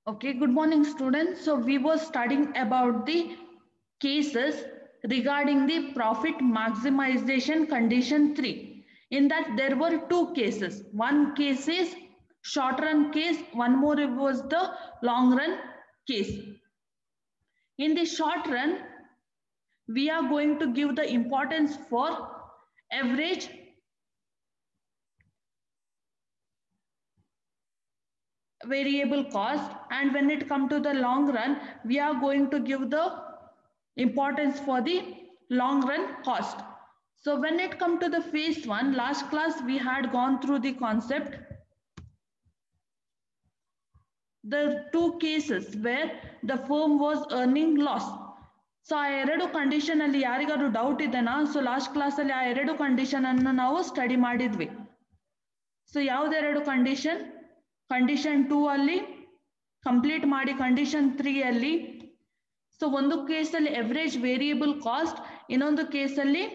Okay, good morning students. So we were studying about the cases regarding the profit maximization condition 3. In that there were two cases. One case is short run case, one more was the long run case. In the short run, we are going to give the importance for average variable cost, and when it comes to the long run we are going to give the importance for the long run cost. So when it comes to the phase 1, last class we had gone through the concept, the two cases where the firm was earning loss. So ಆ ಎರಡು condition ಅಲ್ಲಿ ಯಾರಿಗಾದ್ರು doubt ಇದೆನಾ? So last class ಅಲ್ಲಿ ಆ ಎರಡು condition ಅನ್ನು ನಾವು ಸ್ಟಡಿ ಮಾಡಿದ್ವಿ. So ಯಾವ್ದೆರಡು condition? ಕಂಡೀಷನ್ 2 ಅಲ್ಲಿ ಕಂಪ್ಲೀಟ್ ಮಾಡಿ ಕಂಡೀಷನ್ 3 ಅಲ್ಲಿ. ಸೊ ಒಂದು ಕೇಸಲ್ಲಿ ಎವರೇಜ್ ವೇರಿಯಬಲ್ ಕಾಸ್ಟ್, ಇನ್ನೊಂದು ಕೇಸಲ್ಲಿ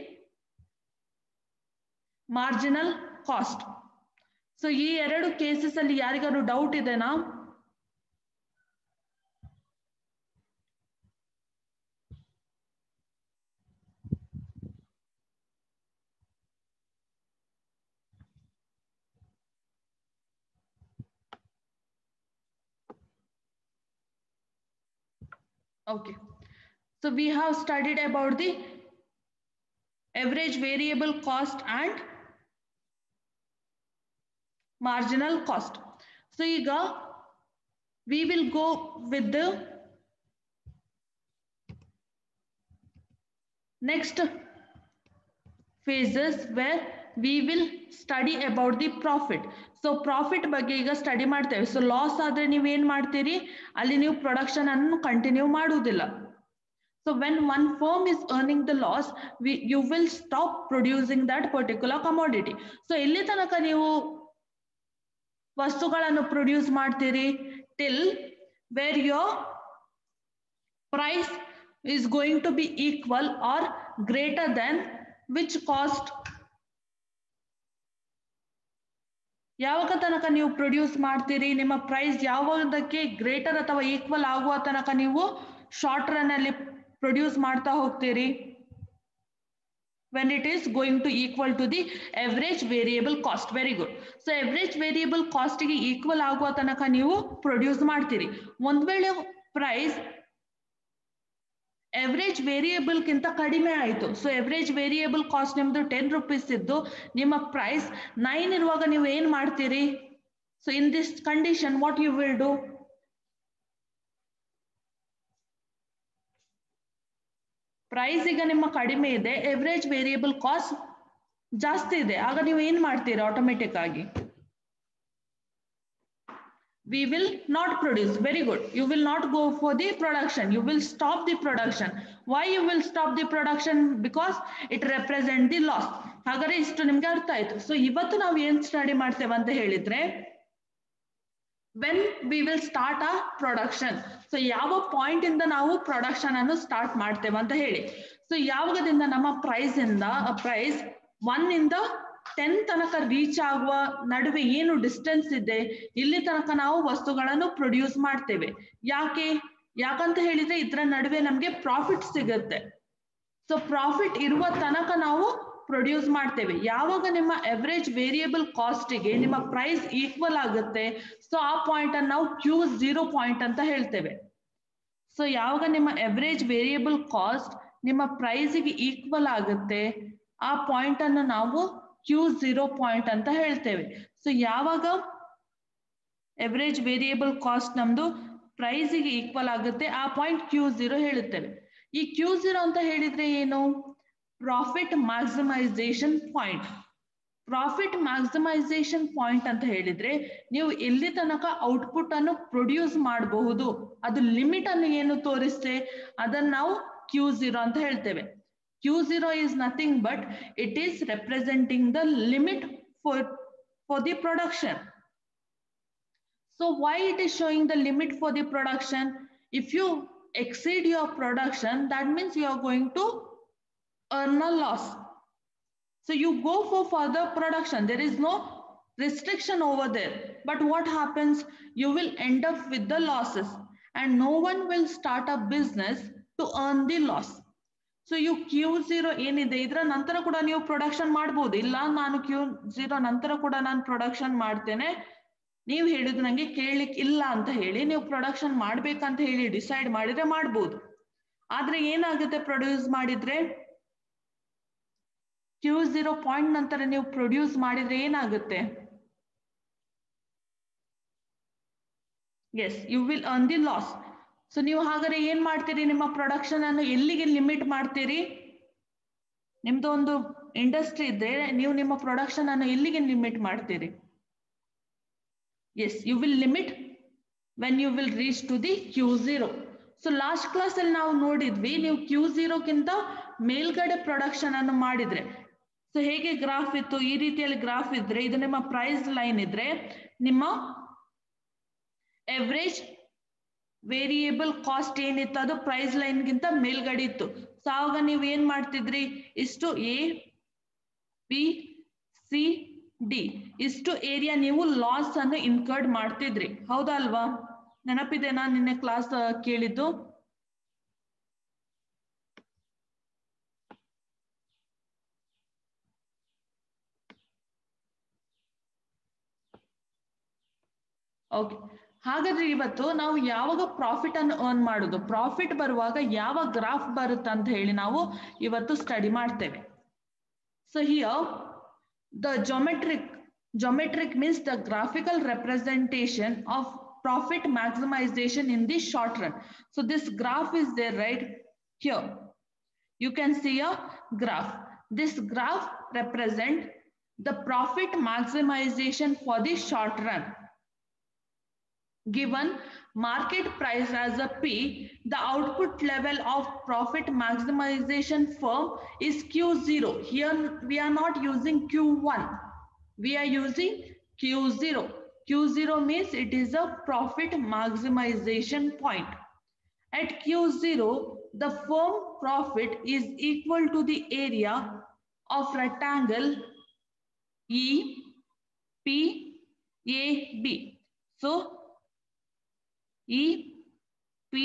ಮಾರ್ಜಿನಲ್ ಕಾಸ್ಟ್. ಸೊ ಈ ಎರಡು ಕೇಸಸ್ ಅಲ್ಲಿ ಯಾರಿಗಾದ್ರು ಡೌಟ್ ಇದೆನಾ? Okay, so we have studied about the average variable cost and marginal cost. So ಈಗ we will go with the next phases where we will study about the profit. So profit ಬಗ್ಗೆ ಈಗ study ಮಾಡ್ತೇವೆ. So loss ಆದ್ರೆ ನೀವು ಏನ್ ಮಾಡ್ತೀರಿ? ಅಲ್ಲಿ ನೀವು ಪ್ರೊಡಕ್ಷನ್ ಅನ್ನು ಕಂಟಿನ್ಯೂ ಮಾಡುವುದಿಲ್ಲ. So when one firm is earning the loss, you will stop producing that particular commodity. So ಎಲ್ಲಿ ತನಕ ನೀವು ವಸ್ತುಗಳನ್ನು ಪ್ರೊಡ್ಯೂಸ್ ಮಾಡ್ತೀರಿ? Till where your price is going to be equal or greater than which cost? ಯಾವಾಗ ತನಕ ನೀವು produce ಮಾಡ್ತೀರಿ? ನಿಮ್ಮ ಪ್ರೈಸ್ ಯಾವುದಕ್ಕೆ ಗ್ರೇಟರ್ ಅಥವಾ ಈಕ್ವಲ್ ಆಗುವ ತನಕ ನೀವು ಶಾರ್ಟ್ ರನ್ ಅಲ್ಲಿ ಪ್ರೊಡ್ಯೂಸ್ ಮಾಡ್ತಾ ಹೋಗ್ತೀರಿ. when it is going to equal to the average variable cost. Very good. So average variable cost ಗೆ ಈಕ್ವಲ್ ಆಗುವ ತನಕ ನೀವು ಪ್ರೊಡ್ಯೂಸ್ ಮಾಡ್ತೀರಿ. ಒಂದ್ ವೇಳೆ ಪ್ರೈಸ್ ಎವರೇಜ್ ವೇರಿಯಬಲ್ ಗಿಂತ ಕಡಿಮೆ ಆಯಿತು, ಸೊ ಎವರೇಜ್ ವೇರಿಯಬಲ್ ಕಾಸ್ಟ್ ನಿಮ್ದು 10 ರೂಪೀಸ್ ಇದ್ದು ನಿಮ್ಮ ಪ್ರೈಸ್ 9 ಇರುವಾಗ ನೀವು ಏನ್ ಮಾಡ್ತೀರಿ? So in this condition what you will do? Price ಈಗ ನಿಮ್ಮ ಕಡಿಮೆ ಇದೆ, ಎವರೇಜ್ ವೇರಿಯಬಲ್ ಕಾಸ್ಟ್ ಜಾಸ್ತಿ ಇದೆ, ಆಗ ನೀವು ಏನ್ ಮಾಡ್ತೀರಾ? ಆಟೋಮೆಟಿಕ್ ಆಗಿ we will not produce. Very good. You will not go for the production. You will stop the production. Why you will stop the production? Because it represent the loss. ಹಾಗಾದ್ರೆ ಇಷ್ಟು ನಿಮ್ಗೆ ಅರ್ಥ ಆಯ್ತು. ಸೊ ಇವತ್ತು ನಾವು ಏನ್ study ಮಾಡ್ತೇವೆ ಅಂತ ಹೇಳಿದ್ರೆ, when we will start a production. So ಯಾವ ಪಾಯಿಂಟ್ ಇಂದ ನಾವು ಪ್ರೊಡಕ್ಷನ್ ಅನ್ನು ಸ್ಟಾರ್ಟ್ ಮಾಡ್ತೇವೆ ಅಂತ ಹೇಳಿ. ಸೊ ಯಾವಾಗದಿಂದ ನಮ್ಮ ಪ್ರೈಸ್ ಇಂದ ಪ್ರೈಸ್ 1 ಇಂದ 10 ತನಕ ರೀಚ್ ಆಗುವ ನಡುವೆ ಏನು ಡಿಸ್ಟೆನ್ಸ್ ಇದೆ, ಇಲ್ಲಿ ತನಕ ನಾವು ವಸ್ತುಗಳನ್ನು ಪ್ರೊಡ್ಯೂಸ್ ಮಾಡ್ತೇವೆ. ಯಾಕಂತ ಹೇಳಿದ್ರೆ ಇದರ ನಡುವೆ ನಮ್ಗೆ ಪ್ರಾಫಿಟ್ ಸಿಗುತ್ತೆ. ಸೊ ಪ್ರಾಫಿಟ್ ಇರುವ ತನಕ ನಾವು ಪ್ರೊಡ್ಯೂಸ್ ಮಾಡ್ತೇವೆ. ಯಾವಾಗ ನಿಮ್ಮ ಎವರೇಜ್ ವೇರಿಯಬಲ್ ಕಾಸ್ಟಿಗೆ ನಿಮ್ಮ ಪ್ರೈಸ್ ಈಕ್ವಲ್ ಆಗುತ್ತೆ, ಸೊ ಆ ಪಾಯಿಂಟ್ ಅನ್ನು ನಾವು Q0 ಪಾಯಿಂಟ್ ಅಂತ ಹೇಳ್ತೇವೆ. ಸೊ ಯಾವಾಗ ನಿಮ್ಮ ಎವರೇಜ್ ವೇರಿಯಬಲ್ ಕಾಸ್ಟ್ ನಿಮ್ಮ ಪ್ರೈಸ್ಗೆ ಈಕ್ವಲ್ ಆಗುತ್ತೆ, ಆ ಪಾಯಿಂಟ್ ಅನ್ನು ನಾವು Q0 ಪಾಯಿಂಟ್ ಅಂತ ಹೇಳ್ತೇವೆ. ಸೊ ಯಾವಾಗ ಎವರೇಜ್ ವೇರಿಯಬಲ್ ಕಾಸ್ಟ್ ನಮ್ದು ಪ್ರೈಸ್ಗೆ ಈಕ್ವಲ್ ಆಗುತ್ತೆ, ಆ ಪಾಯಿಂಟ್ Q0 ಹೇಳುತ್ತೇವೆ. ಈ Q0 ಅಂತ ಹೇಳಿದ್ರೆ ಏನು? Profit maximisation point. Profit maximisation point ಅಂತ ಹೇಳಿದ್ರೆ ನೀವು ಎಲ್ಲಿ ತನಕ ಔಟ್ಪುಟ್ ಅನ್ನು ಪ್ರೊಡ್ಯೂಸ್ ಮಾಡಬಹುದು, ಅದು ಲಿಮಿಟ್ ಅನ್ನು ಏನು ತೋರಿಸ್ತೆ, ಅದನ್ನ ನಾವು Q0 ಅಂತ ಹೇಳ್ತೇವೆ. Q0 is nothing but it is representing the limit for the production. So why it is showing the limit for the production? If you exceed your production, that means you are going to earn a loss. So you go for further production. There is no restriction over there. But what happens? You will end up with the losses, and no one will start a business to earn the loss. So you Q0 ಏನಿದೆ ಇದರ ನಂತರ ಕೂಡ ನೀವು production ಮಾಡಬಹುದು. ಇಲ್ಲ ನಾನು Q0 ನಂತರ ಕೂಡ ನಾನು ಪ್ರೊಡಕ್ಷನ್ ಮಾಡ್ತೇನೆ, ನೀವು ಹೇಳಿದ್ರು ನಂಗೆ ಕೇಳಲಿಕ್ಕೆ ಇಲ್ಲ ಅಂತ ಹೇಳಿ ನೀವು ಪ್ರೊಡಕ್ಷನ್ ಮಾಡ್ಬೇಕಂತ ಹೇಳಿ ಡಿಸೈಡ್ ಮಾಡಿದ್ರೆ ಮಾಡ್ಬೋದು. ಆದ್ರೆ ಏನಾಗುತ್ತೆ ಪ್ರೊಡ್ಯೂಸ್ ಮಾಡಿದ್ರೆ Q0 ಪಾಯಿಂಟ್ ನಂತರ ನೀವು ಪ್ರೊಡ್ಯೂಸ್ ಮಾಡಿದ್ರೆ ಏನಾಗುತ್ತೆ? Yes, you will earn the loss. So ನೀವು ಹಾಗಾದ್ರೆ ಏನ್ ಮಾಡ್ತೀರಿ? ನಿಮ್ಮ ಪ್ರೊಡಕ್ಷನ್ ಅನ್ನು ಎಲ್ಲಿಗೆ ಲಿಮಿಟ್ ಮಾಡ್ತೀರಿ? ನಿಮ್ದು ಒಂದು ಇಂಡಸ್ಟ್ರಿ ಇದ್ರೆ ನೀವು ನಿಮ್ಮ ಪ್ರೊಡಕ್ಷನ್ ಅನ್ನು ಎಲ್ಲಿಗೆ ಲಿಮಿಟ್ ಮಾಡ್ತೀರಿ? Yes, you will limit when you will reach to the Q0. So last class ಅಲ್ಲಿ ನಾವು ನೋಡಿದ್ವಿ, ನೀವು Q0 ಗಿಂತ ಮೇಲ್ಗಡೆ ಪ್ರೊಡಕ್ಷನ್ ಅನ್ನು ಮಾಡಿದ್ರೆ ಸೊ ಹೇಗೆ ಗ್ರಾಫ್ ಇತ್ತು, ಈ ರೀತಿಯಲ್ಲಿ ಗ್ರಾಫ್ ಇದ್ರೆ ಇದು ನಿಮ್ಮ ಪ್ರೈಸ್ ಲೈನ್ ಇದ್ರೆ ನಿಮ್ಮ ಎವರೇಜ್ ವೇರಿಯೇಬಲ್ ಕಾಸ್ಟ್ ಏನಿತ್ತು ಅದು ಪ್ರೈಸ್ ಲೈನ್ ಗಿಂತ ಮೇಲ್ಗಡೆ ಇತ್ತು. ಸೊ ಆವಾಗ ನೀವು ಏನ್ ಮಾಡ್ತಿದ್ರಿ? ಇಷ್ಟು A, B, C, D ಇಷ್ಟು ಏರಿಯಾ ನೀವು ಲಾಸ್ ಅನ್ನು ಇನ್ಕರ್ಡ್ ಮಾಡ್ತಿದ್ರಿ, ಹೌದಾ ಅಲ್ವಾ? ನೆನಪಿದೆನಾ ನಿನ್ನೆ ಕ್ಲಾಸ್ ಕೇಳಿದ್ದು? ಓಕೆ, ಹಾಗಾದ್ರೆ ಇವತ್ತು ನಾವು ಯಾವಾಗ ಪ್ರಾಫಿಟ್ ಅನ್ನು ಅರ್ನ್ ಮಾಡುದು, ಪ್ರಾಫಿಟ್ ಬರುವಾಗ ಯಾವ ಗ್ರಾಫ್ ಬರುತ್ತೆ ಅಂತ ಹೇಳಿ ನಾವು ಇವತ್ತು ಸ್ಟಡಿ ಮಾಡ್ತೇವೆ. So here the geometric means the graphical representation of profit maximization in the short run. So this graph is there right here. You can see a graph. This graph represent the profit maximization for the short run. Given market price as a P, the output level of profit maximization firm is Q0. Here we are not using Q1, we are using Q0. Q0 means it is a profit maximization point. At Q0, the firm profit is equal to the area of rectangle EPAB. So EPAB.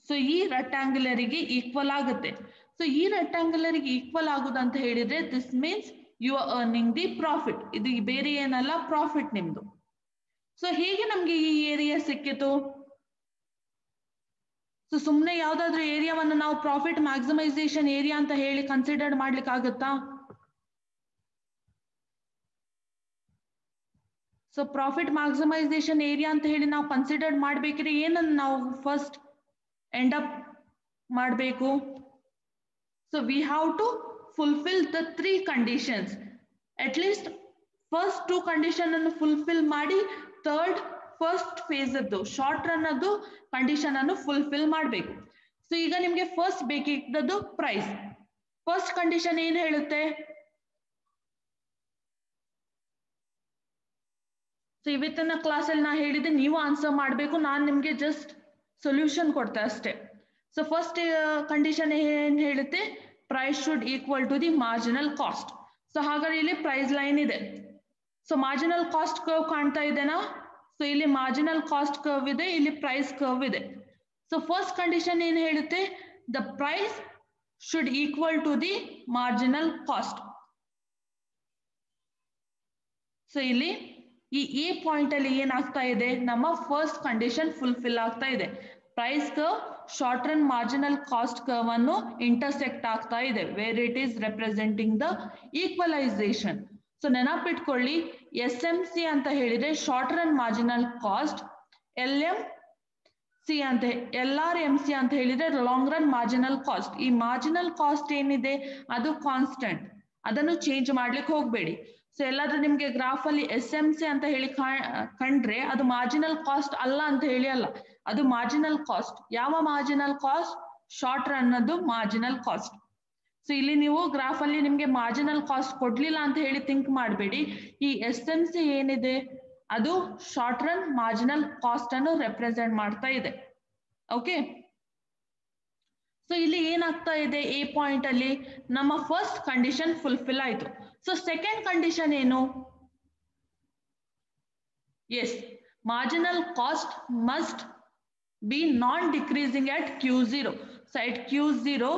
So ಈ ರೆಕ್ಟಾಂಗ್ಯುಲರಿಗೆ equal ಆಗುತ್ತೆ. So ಈ ರೆಕ್ಟಾಂಗ್ಯುಲರಿಗೆ equal ಆಗುದು ಅಂತ ಹೇಳಿದ್ರೆ this means you are earning the profit. ಇದು ಬೇರೆ ಏನಲ್ಲ, profit ನಿಮ್ದು. ಸೊ ಹೇಗೆ ನಮ್ಗೆ ಈ ಏರಿಯಾ ಸಿಕ್ಕಿತು? ಸೊ ಸುಮ್ಮನೆ ಯಾವ್ದಾದ್ರು ಏರಿಯಾವನ್ನು ನಾವು ಪ್ರಾಫಿಟ್ ಮ್ಯಾಕ್ಸಿಮೈಸೇಷನ್ ಏರಿಯಾ ಅಂತ ಹೇಳಿ ಕನ್ಸಿಡರ್ ಮಾಡ್ಲಿಕ್ಕೆ ಆಗುತ್ತಾ? ಸೊ ಪ್ರಾಫಿಟ್ ಮ್ಯಾಕ್ಸಿಮೈಸೇಷನ್ ಏರಿಯಾ ಅಂತ ಹೇಳಿ ನಾವು ಕನ್ಸಿಡರ್ ಮಾಡ್ಬೇಕ್ರೆ ಏನನ್ನು ನಾವು ಫಸ್ಟ್ ಎಂಡ್ ಅಪ್ ಮಾಡಬೇಕು? So we have to fulfil the 3 conditions. At least first 2 condition ಅನ್ನು ಫುಲ್ಫಿಲ್ ಮಾಡಿ ಥರ್ಡ್ ಫಸ್ಟ್ ಫೇಸ್ ಅದ್ದು ಶಾರ್ಟ್ ರನ್ ಅದು ಕಂಡೀಷನ್ ಅನ್ನು ಫುಲ್ಫಿಲ್ ಮಾಡಬೇಕು. ಸೊ ಈಗ ನಿಮ್ಗೆ ಫಸ್ಟ್ ಬೇಕಿದ್ದದ್ದು ಪ್ರೈಸ್. ಫಸ್ಟ್ ಕಂಡೀಷನ್ ಏನ್ ಹೇಳುತ್ತೆ? ಸೊ ಇವತ್ತಿನ ಕ್ಲಾಸಲ್ಲಿ ನಾ ಹೇಳಿದೆ, ನೀವು ಆನ್ಸರ್ ಮಾಡಬೇಕು, ನಾನು ನಿಮ್ಗೆ ಜಸ್ಟ್ ಸೊಲ್ಯೂಷನ್ ಕೊಡ್ತೆ ಅಷ್ಟೇ. ಸೊ ಫಸ್ಟ್ ಕಂಡೀಷನ್ ಏನ್ ಹೇಳುತ್ತೆ? Price should equal to the marginal cost. So ಹಾಗಾದ್ರೆ ಇಲ್ಲಿ ಪ್ರೈಸ್ ಲೈನ್ ಇದೆ. ಸೊ ಮಾರ್ಜಿನಲ್ ಕಾಸ್ಟ್ ಕರ್ವ್ ಕಾಣ್ತಾ ಇದೆನಾ? ಸೊ ಇಲ್ಲಿ ಮಾರ್ಜಿನಲ್ ಕಾಸ್ಟ್ ಕರ್ವ್ ಇದೆ, ಇಲ್ಲಿ ಪ್ರೈಸ್ ಕರ್ವ್ ಇದೆ. ಸೊ ಫಸ್ಟ್ ಕಂಡೀಷನ್ ಏನ್ ಹೇಳುತ್ತೆ? The price should equal to the marginal cost. So ಇಲ್ಲಿ ಈ ಎ ಪಾಯಿಂಟ್ ಅಲ್ಲಿ ಏನಾಗ್ತಾ ಇದೆ? ನಮ್ಮ ಫಸ್ಟ್ ಕಂಡೀಷನ್ ಫುಲ್ಫಿಲ್ ಆಗ್ತಾ ಇದೆ. Price curve short run marginal cost curve ಅನ್ನು ಇಂಟರ್ಸೆಕ್ಟ್ ಆಗ್ತಾ ಇದೆ, where it is representing the equalisation. So ನೆನಪಿಟ್ಕೊಳ್ಳಿ, SMC ಅಂತ ಹೇಳಿದ್ರೆ short run marginal cost, LMC ಅಂತ LRMC ಅಂತ ಹೇಳಿದ್ರೆ ಲಾಂಗ್ ರನ್ ಮಾರ್ಜಿನಲ್ ಕಾಸ್ಟ್. ಈ ಮಾರ್ಜಿನಲ್ ಕಾಸ್ಟ್ ಏನಿದೆ ಅದು ಕಾನ್ಸ್ಟೆಂಟ್, ಅದನ್ನು ಚೇಂಜ್ ಮಾಡ್ಲಿಕ್ಕೆ ಹೋಗ್ಬೇಡಿ. ಸೊ ಎಲ್ಲಾದ್ರೂ ನಿಮ್ಗೆ ಗ್ರಾಫ್ ಅಲ್ಲಿ SMC ಅಂತ ಹೇಳಿ ಕಂಡ್ರೆ ಅದು ಮಾರ್ಜಿನಲ್ ಕಾಸ್ಟ್ ಅಲ್ಲ ಅಂತ ಹೇಳಿ ಅಲ್ಲ, ಅದು ಮಾರ್ಜಿನಲ್ ಕಾಸ್ಟ್. ಯಾವ ಮಾರ್ಜಿನಲ್ ಕಾಸ್ಟ್? ಶಾರ್ಟ್ ರನ್ ಅದು ಮಾರ್ಜಿನಲ್ ಕಾಸ್ಟ್. ಸೊ ಇಲ್ಲಿ ನೀವು ಗ್ರಾಫ್ ಅಲ್ಲಿ ನಿಮ್ಗೆ ಮಾರ್ಜಿನಲ್ ಕಾಸ್ಟ್ ಕೊಡ್ಲಿಲ್ಲ ಅಂತ ಹೇಳಿ ಥಿಂಕ್ ಮಾಡಬೇಡಿ. ಈ SMC ಏನಿದೆ ಅದು ಶಾರ್ಟ್ ರನ್ ಮಾರ್ಜಿನಲ್ ಕಾಸ್ಟ್ ಅನ್ನು ರೆಪ್ರೆಸೆಂಟ್ ಮಾಡ್ತಾ ಇದೆ. ಓಕೆ, ಸೊ ಇಲ್ಲಿ ಏನಾಗ್ತಾ ಇದೆ ಎ ಪಾಯಿಂಟ್ ಅಲ್ಲಿ ನಮ್ಮ ಫಸ್ಟ್ ಕಂಡೀಷನ್ ಫುಲ್ಫಿಲ್ ಆಯ್ತು. ಸೊ ಸೆಕೆಂಡ್ ಕಂಡೀಷನ್ ಏನು? Yes, marginal cost must be non decreasing at Q0. So at Q0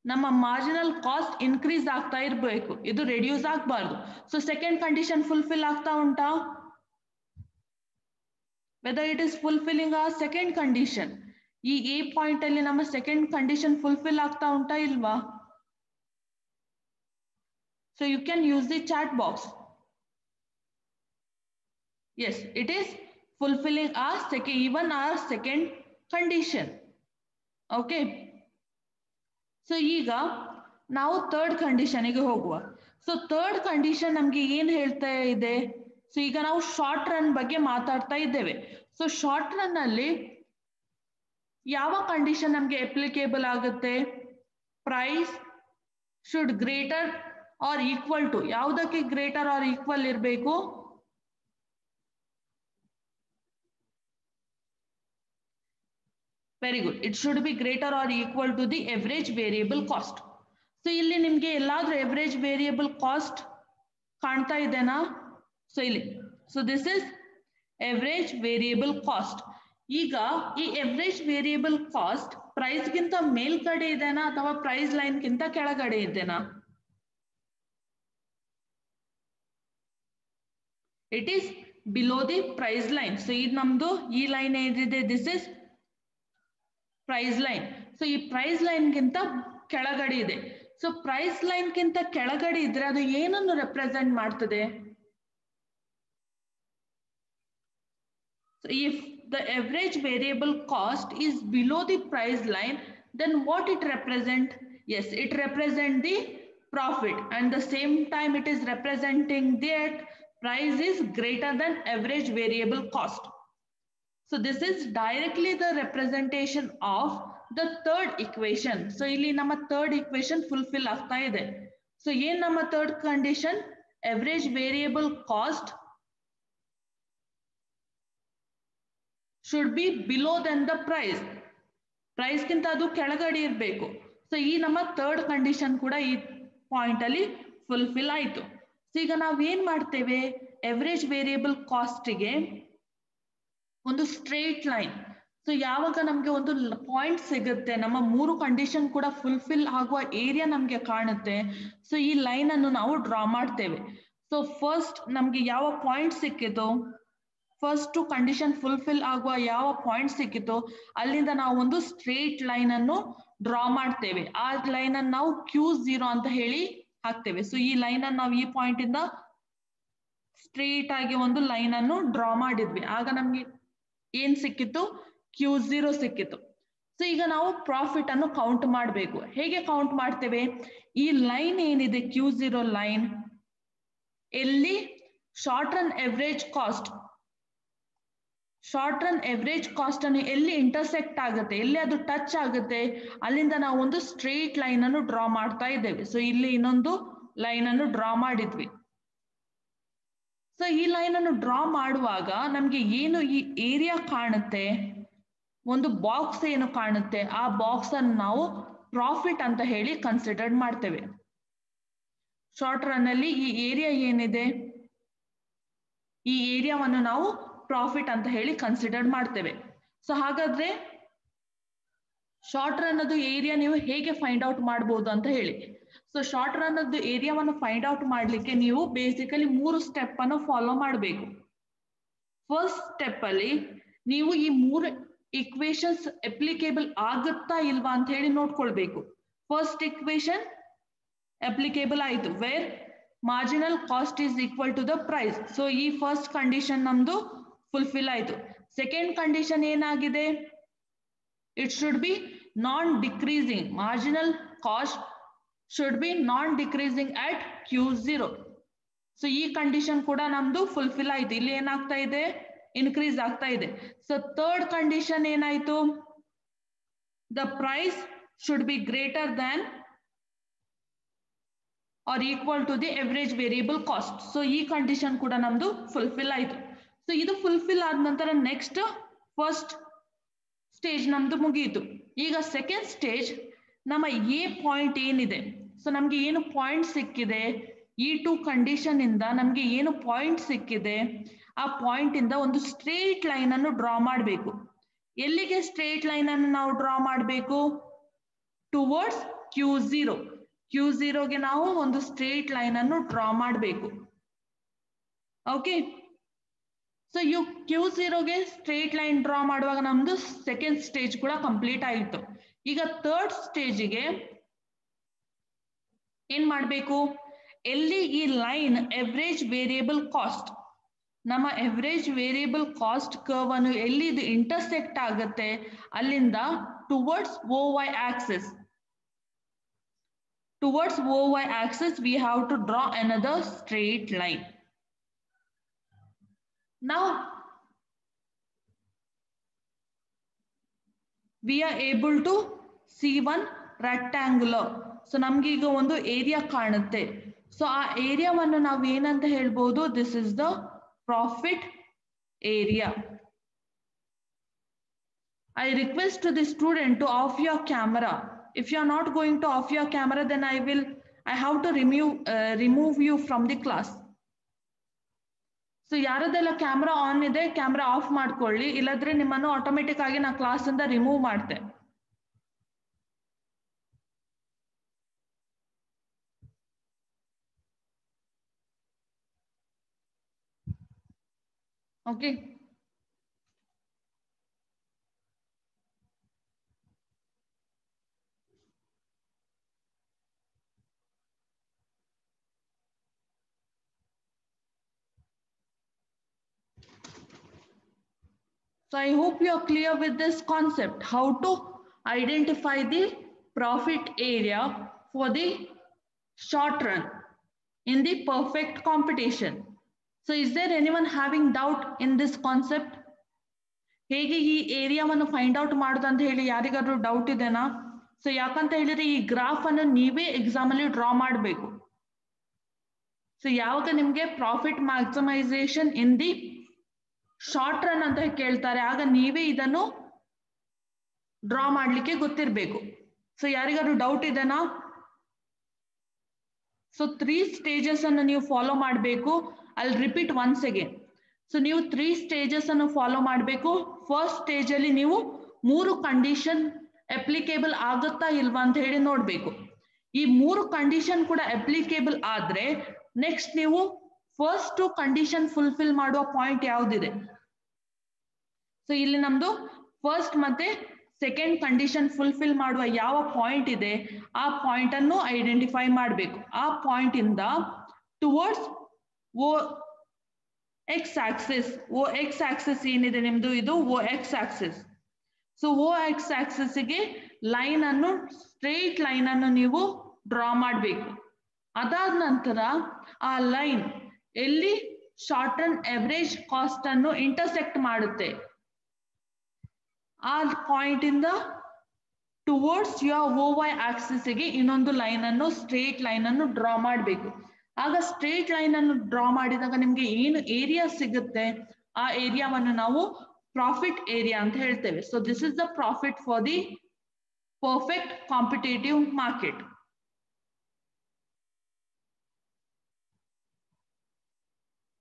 ನಮ್ಮ ಮಾರ್ಜಿನಲ್ ಕಾಸ್ಟ್ ಇನ್ಕ್ರೀಸ್ ಆಗ್ತಾ ಇರಬೇಕು, ಇದು ರೆಡ್ಯೂಸ್ ಆಗಬಾರ್ದು. ಸೊ ಸೆಕೆಂಡ್ ಕಂಡೀಷನ್ ಫುಲ್ಫಿಲ್ ಆಗ್ತಾ ಉಂಟಾ? ವೆದರ್ ಇಟ್ ಇಸ್ ಫುಲ್ಫಿಲ್ಲಿಂಗ್ ಆ ಸೆಕೆಂಡ್ ಕಂಡೀಷನ್. ಈ ಎ ಪಾಯಿಂಟ್ ಅಲ್ಲಿ ನಮ್ಮ ಸೆಕೆಂಡ್ ಕಂಡೀಷನ್ ಫುಲ್ಫಿಲ್ ಆಗ್ತಾ ಉಂಟಾ ಇಲ್ವಾ? So you can use the chat box. Yes, it is fulfilling our second, even our second condition. Okay, so ಈಗ ನಾವು ಥರ್ಡ್ ಕಂಡೀಷನ್ಗೆ ಹೋಗುವ. ಸೊ ಥರ್ಡ್ ಕಂಡೀಷನ್ ನಮ್ಗೆ ಏನ್ ಹೇಳ್ತಾ ಇದೆ? ಸೊ ಈಗ ನಾವು ಶಾರ್ಟ್ ರನ್ ಬಗ್ಗೆ ಮಾತಾಡ್ತಾ ಇದ್ದೇವೆ. ಸೊ ಶಾರ್ಟ್ ರನ್ ಅಲ್ಲಿ ಯಾವ ಕಂಡೀಷನ್ ನಮ್ಗೆ ಅಪ್ಲಿಕೇಬಲ್ ಆಗುತ್ತೆ? Price should greater or equal to, ಯಾವುದಕ್ಕೆ ಗ್ರೇಟರ್ ಆರ್ ಈಕ್ವಲ್ ಇರಬೇಕು? Very good, it should be greater or equal to the average variable cost. So ಇಲ್ಲಿ ನಿಮ್ಗೆ ಎಲ್ಲಾದ್ರೂ ಎವರೇಜ್ ವೇರಿಯಬಲ್ ಕಾಸ್ಟ್ ಕಾಣ್ತಾ ಇದೆನಾ? ಸೊ ಇಲ್ಲಿ, so this is average variable cost. ಈಗ ಈ ಎವರೇಜ್ ವೇರಿಯಬಲ್ ಕಾಸ್ಟ್ ಪ್ರೈಸ್ ಗಿಂತ ಮೇಲ್ಗಡೆ ಇದೆನಾ ಅಥವಾ ಪ್ರೈಸ್ ಲೈನ್ ಗಿಂತ ಕೆಳಗಡೆ ಇದೆನಾ? It is below the price line. So ಇದು ನಮ್ದು ಈ ಲೈನ್ ಏನಿದೆ, this is price line. So ಈ ಪ್ರೈಸ್ ಲೈನ್ ಗಿಂತ ಕೆಳಗಡೆ ಇದೆ. ಸೊ ಪ್ರೈಸ್ ಲೈನ್ ಗಿಂತ ಕೆಳಗಡೆ ಇದ್ರೆ ಅದು ಏನನ್ನು ರೆಪ್ರೆಸೆಂಟ್ ಮಾಡ್ತದೆ? So if the average variable cost is below the price line, then what it represent? Yes, it represent the profit, and the same time it is representing that price is greater than average variable cost. So this is directly the representation of the third equation. So ಇಲ್ಲಿ ನಮ್ಮ third equation fulfill ಆಗ್ತಾ ಇದೆ. So ಏನ್ ನಮ್ಮ third condition? Average variable cost should be below than the price. Price ಗಿಂತ ಅದು ಕೆಳಗಡೆ ಇರಬೇಕು. ಸೊ ಈ ನಮ್ಮ ಥರ್ಡ್ ಕಂಡೀಷನ್ ಕೂಡ ಈ ಪಾಯಿಂಟ್ ಅಲ್ಲಿ ಫುಲ್ಫಿಲ್ ಆಯ್ತು. ಸೊ ಈಗ ನಾವ್ ಏನ್ ಮಾಡ್ತೇವೆ? ಎವರೇಜ್ ವೇರಿಯಬಲ್ ಕಾಸ್ಟ್ಗೆ ಒಂದು ಸ್ಟ್ರೇಟ್ ಲೈನ್. ಸೊ ಯಾವಾಗ ನಮ್ಗೆ ಒಂದು ಪಾಯಿಂಟ್ ಸಿಗುತ್ತೆ, ನಮ್ಮ ಮೂರು ಕಂಡೀಷನ್ ಕೂಡ ಫುಲ್ಫಿಲ್ ಆಗುವ ಏರಿಯಾ ನಮ್ಗೆ ಕಾಣುತ್ತೆ, ಸೊ ಈ ಲೈನ್ ಅನ್ನು ನಾವು ಡ್ರಾ ಮಾಡ್ತೇವೆ. ಸೊ ಫಸ್ಟ್ ನಮ್ಗೆ ಯಾವ ಪಾಯಿಂಟ್ ಸಿಕ್ಕಿತು, ಫಸ್ಟ್ ಕಂಡೀಷನ್ ಫುಲ್ಫಿಲ್ ಆಗುವ ಯಾವ ಪಾಯಿಂಟ್ ಸಿಕ್ಕಿತು ಅಲ್ಲಿಂದ ನಾವು ಒಂದು ಸ್ಟ್ರೇಟ್ ಲೈನ್ ಅನ್ನು ಡ್ರಾ ಮಾಡ್ತೇವೆ. ಆ ಲೈನ್ ಅನ್ನು ನಾವು Q0 ಅಂತ ಹೇಳಿ ಹಾಕ್ತೇವೆ. ಸೊ ಈ ಲೈನ್ ಅನ್ನು ನಾವು ಈ ಪಾಯಿಂಟ್ ಇಂದ ಸ್ಟ್ರೇಟ್ ಆಗಿ ಒಂದು ಲೈನ್ ಅನ್ನು ಡ್ರಾ ಮಾಡಿದ್ವಿ. ಆಗ ನಮ್ಗೆ ಏನ್ ಸಿಕ್ಕಿತ್ತು? Q0 ಸಿಕ್ಕಿತ್ತು. ಸೊ ಈಗ ನಾವು ಪ್ರಾಫಿಟ್ ಅನ್ನು ಕೌಂಟ್ ಮಾಡಬೇಕು. ಹೇಗೆ ಕೌಂಟ್ ಮಾಡ್ತೇವೆ? ಈ ಲೈನ್ ಏನಿದೆ Q0 ಲೈನ್, ಎಲ್ಲಿ short run average cost, short run average cost ಅನ್ನು ಎಲ್ಲಿ ಇಂಟರ್ಸೆಕ್ಟ್ ಆಗುತ್ತೆ, ಎಲ್ಲಿ ಅದು ಟಚ್ ಆಗುತ್ತೆ, ಅಲ್ಲಿಂದ ನಾವು ಒಂದು ಸ್ಟ್ರೇಟ್ ಲೈನ್ ಅನ್ನು ಡ್ರಾ ಮಾಡ್ತಾ ಇದ್ದೇವೆ. ಸೊ ಇಲ್ಲಿ ಇನ್ನೊಂದು ಲೈನ್ ಅನ್ನು ಡ್ರಾ ಮಾಡಿದ್ವಿ. ಸೊ ಈ ಲೈನ್ ಅನ್ನು ಡ್ರಾ ಮಾಡುವಾಗ ನಮ್ಗೆ ಏನು ಈ ಏರಿಯಾ ಕಾಣುತ್ತೆ, ಒಂದು ಬಾಕ್ಸ್ ಏನು ಕಾಣುತ್ತೆ, ಆ ಬಾಕ್ಸ್ ಅನ್ನು ನಾವು ಪ್ರಾಫಿಟ್ ಅಂತ ಹೇಳಿ ಕನ್ಸಿಡರ್ ಮಾಡ್ತೇವೆ. ಶಾರ್ಟ್ ರನ್ ಅಲ್ಲಿ ಈ ಏರಿಯಾ ಏನಿದೆ, ಈ ಏರಿಯಾವನ್ನು ನಾವು ಪ್ರಾಫಿಟ್ ಅಂತ ಹೇಳಿ ಕನ್ಸಿಡರ್ ಮಾಡ್ತೇವೆ. ಸೊ ಹಾಗಾದ್ರೆ ಶಾರ್ಟ್ ರನ್ ಅದು ಏರಿಯಾ ನೀವು ಹೇಗೆ ಫೈಂಡ್ ಔಟ್ ಮಾಡಬಹುದು ಅಂತ ಹೇಳಿ. ಸೊ ಶಾರ್ಟ್ ರನ್ ಅದು ಏರಿಯಾವನ್ನು ಫೈಂಡ್ ಔಟ್ ಮಾಡ್ಲಿಕ್ಕೆ ನೀವು ಬೇಸಿಕಲಿ 3 ಸ್ಟೆಪ್ ಅನ್ನು ಫಾಲೋ ಮಾಡಬೇಕು. ಫಸ್ಟ್ ಸ್ಟೆಪ್ ಅಲ್ಲಿ ನೀವು ಈ 3 ಇಕ್ವೇಶನ್ಸ್ ಅಪ್ಲಿಕೇಬಲ್ ಆಗುತ್ತಾ ಇಲ್ವಾ ಅಂತ ಹೇಳಿ ನೋಡ್ಕೊಳ್ಬೇಕು. ಫಸ್ಟ್ ಇಕ್ವೇಶನ್ ಅಪ್ಲಿಕೇಬಲ್ ಆಯ್ತು, where marginal cost is equal to the price. So ಈ ಫಸ್ಟ್ ಕಂಡೀಷನ್ ನಮ್ದು ಫುಲ್ಫಿಲ್ ಆಯ್ತು. ಸೆಕೆಂಡ್ ಕಂಡೀಷನ್ ಏನಾಗಿದೆ? It should be non decreasing, marginal cost should be non decreasing at Q0. So ಈ condition ಕೂಡ ನಮ್ದು fulfil ಆಯ್ತು. ಇಲ್ಲಿ ಏನಾಗ್ತಾ ಇದೆ? ಇನ್ಕ್ರೀಸ್ ಆಗ್ತಾ ಇದೆ. ಸೊ ಥರ್ಡ್ ಕಂಡೀಷನ್ ಏನಾಯ್ತು? The price should be greater than or equal to the average variable cost. So ಈ ಕಂಡೀಷನ್ ಕೂಡ ನಮ್ದು ಫುಲ್ಫಿಲ್ ಆಯ್ತು. ಸೊ ಇದು ಫುಲ್ಫಿಲ್ ಆದ ನಂತರ ನೆಕ್ಸ್ಟ್ ಫಸ್ಟ್ ಸ್ಟೇಜ್ ನಮ್ದು ಮುಗಿಯಿತು. ಈಗ ಸೆಕೆಂಡ್ ಸ್ಟೇಜ್ ನಮ್ಮ ಎ ಪಾಯಿಂಟ್ ಏನಿದೆ, ಸೊ ನಮ್ಗೆ ಏನು ಪಾಯಿಂಟ್ ಸಿಕ್ಕಿದೆ, E2 ಕಂಡೀಷನ್ ಇಂದ ನಮ್ಗೆ ಏನು ಪಾಯಿಂಟ್ ಸಿಕ್ಕಿದೆ, ಆ ಪಾಯಿಂಟ್ ಇಂದ ಒಂದು ಸ್ಟ್ರೇಟ್ ಲೈನ್ ಅನ್ನು ಡ್ರಾ ಮಾಡಬೇಕು. ಎಲ್ಲಿಗೆ ಸ್ಟ್ರೇಟ್ ಲೈನ್ ಅನ್ನು ನಾವು ಡ್ರಾ ಮಾಡಬೇಕು? Towards Q0. Q0ಗೆ ನಾವು ಒಂದು ಸ್ಟ್ರೇಟ್ ಲೈನ್ ಅನ್ನು ಡ್ರಾ ಮಾಡಬೇಕು. ಓಕೆ, ಸೊ ಯು Q0ಗೆ ಸ್ಟ್ರೇಟ್ ಲೈನ್ ಡ್ರಾ ಮಾಡುವಾಗ ನಮ್ದು ಸೆಕೆಂಡ್ ಸ್ಟೇಜ್ ಕೂಡ ಕಂಪ್ಲೀಟ್ ಆಯಿತು. ಈಗ ಥರ್ಡ್ ಸ್ಟೇಜಿಗೆ ಏನ್ ಮಾಡಬೇಕು? ಎಲ್ಲಿ ಈ ಲೈನ್ ಎವರೇಜ್ ವೇರಿಯಬಲ್ ಕಾಸ್ಟ್, ನಮ್ಮ ಎವರೇಜ್ ವೇರಿಯಬಲ್ ಕಾಸ್ಟ್ ಕರ್ವ್ ಅನ್ನು ಎಲ್ಲಿ ಇದು ಇಂಟರ್ಸೆಕ್ಟ್ ಆಗುತ್ತೆ ಅಲ್ಲಿಂದ towards OY Axis, towards OY axis we have to draw another straight line. Now we are able to see one rectangular. So ನಮ್ಗೆ ಈಗ ಒಂದು area ಕಾಣುತ್ತೆ. ಸೊ ಆ ಏರಿಯಾವನ್ನು ನಾವು ಏನಂತ ಹೇಳ್ಬೋದು? This is the profit area. I request to the student to off your camera. If you are not going to off your camera, then I have to remove you from the class. So ಯಾರದೆಲ್ಲ camera on ಇದೆ camera off ಮಾಡ್ಕೊಳ್ಳಿ, ಇಲ್ಲದ್ರೆ ನಿಮ್ಮನ್ನು automatic ಆಗಿ ನಾ class ಇಂದ remove ಮಾಡ್ತೆ. Okay, so I hope you are clear with this concept, how to identify the profit area for the short run in the perfect competition. So is there anyone having doubt in this concept? ಹೇಗೆ ಈ ಏರಿಯಾವನ್ನು find out ಮಾಡೋದು ಅಂತ ಹೇಳಿ ಯಾರಿಗಾದ್ರೂ doubt ಇದೆನಾ? So ಯಾಕಂತ ಹೇಳಿದ್ರೆ ಈ ಗ್ರಾಫ್ ಅನ್ನು ನೀವೇ ಎಕ್ಸಾಮ್ ಅಲ್ಲಿ ಡ್ರಾ ಮಾಡಬೇಕು. ಸೊ ಯಾವಾಗ ನಿಮ್ಗೆ profit maximisation in the short run ಅಂತ ಕೇಳ್ತಾರೆ, ಆಗ ನೀವೇ ಇದನ್ನು ಡ್ರಾ ಮಾಡ್ಲಿಕ್ಕೆ ಗೊತ್ತಿರಬೇಕು. ಸೊ ಯಾರಿಗಾದ್ರೂ ಡೌಟ್ ಇದೆನಾ? ಸೊ 3 ಸ್ಟೇಜಸ್ ಅನ್ನು ನೀವು ಫಾಲೋ ಮಾಡಬೇಕು. I'll repeat once again. So ನೀವು 3 ಸ್ಟೇಜಸ್ ಅನ್ನು ಫಾಲೋ ಮಾಡಬೇಕು. ಫಸ್ಟ್ ಸ್ಟೇಜ್ ಅಲ್ಲಿ ನೀವು 3 ಕಂಡೀಷನ್ ಅಪ್ಲಿಕೇಬಲ್ ಆಗುತ್ತಾ ಇಲ್ವಾ ಅಂತ ಹೇಳಿ ನೋಡ್ಬೇಕು. ಈ 3 ಕಂಡೀಷನ್ ಕೂಡ ಅಪ್ಲಿಕೇಬಲ್ ಆದ್ರೆ ನೆಕ್ಸ್ಟ್ ನೀವು ಫಸ್ಟ್ ಕಂಡೀಷನ್ ಫುಲ್ಫಿಲ್ ಮಾಡುವ ಪಾಯಿಂಟ್ ಯಾವ್ದಿದೆ? ಸೊ ಇಲ್ಲಿ ನಮ್ದು ಫಸ್ಟ್ ಮತ್ತೆ ಸೆಕೆಂಡ್ ಕಂಡೀಷನ್ ಫುಲ್ಫಿಲ್ ಮಾಡುವ ಯಾವ ಪಾಯಿಂಟ್ ಇದೆ ಆ ಪಾಯಿಂಟ್ ಅನ್ನು ಐಡೆಂಟಿಫೈ ಮಾಡಬೇಕು. ಆ ಪಾಯಿಂಟ್ ಇಂದ towards OX Axis, OX Axis ಏನಿದೆ ನಿಮ್ದು ಇದು OX Axis. So OX Axis ಗೆ ಲೈನ್ ಅನ್ನು ಸ್ಟ್ರೇಟ್ ಲೈನ್ ಅನ್ನು ನೀವು ಡ್ರಾ ಮಾಡಬೇಕು. ಅದಾದ ನಂತರ ಆ ಲೈನ್ ಎಲ್ಲಿ ಶಾರ್ಟ್ ರನ್ ಎವರೇಜ್ ಕಾಸ್ಟ್ ಅನ್ನು ಇಂಟರ್ಸೆಕ್ಟ್ ಮಾಡುತ್ತೆ ಆ ಪಾಯಿಂಟ್ ಇಂದ ಟುವರ್ಡ್ಸ್ ಯುವರ್ OY ಆಕ್ಸಿಸ್ ಗೆ ಇನ್ನೊಂದು ಲೈನ್ ಅನ್ನು ಸ್ಟ್ರೇಟ್ ಲೈನ್ ಅನ್ನು ಡ್ರಾ ಮಾಡಬೇಕು. ಆಗ ಸ್ಟ್ರೇಟ್ ಲೈನ್ ಅನ್ನು ಡ್ರಾ ಮಾಡಿದಾಗ ನಿಮ್ಗೆ ಏನು ಏರಿಯಾ ಸಿಗುತ್ತೆ ಆ ಏರಿಯಾವನ್ನು ನಾವು ಪ್ರಾಫಿಟ್ ಏರಿಯಾ ಅಂತ ಹೇಳ್ತೇವೆ. So this is the profit for the perfect competitive market.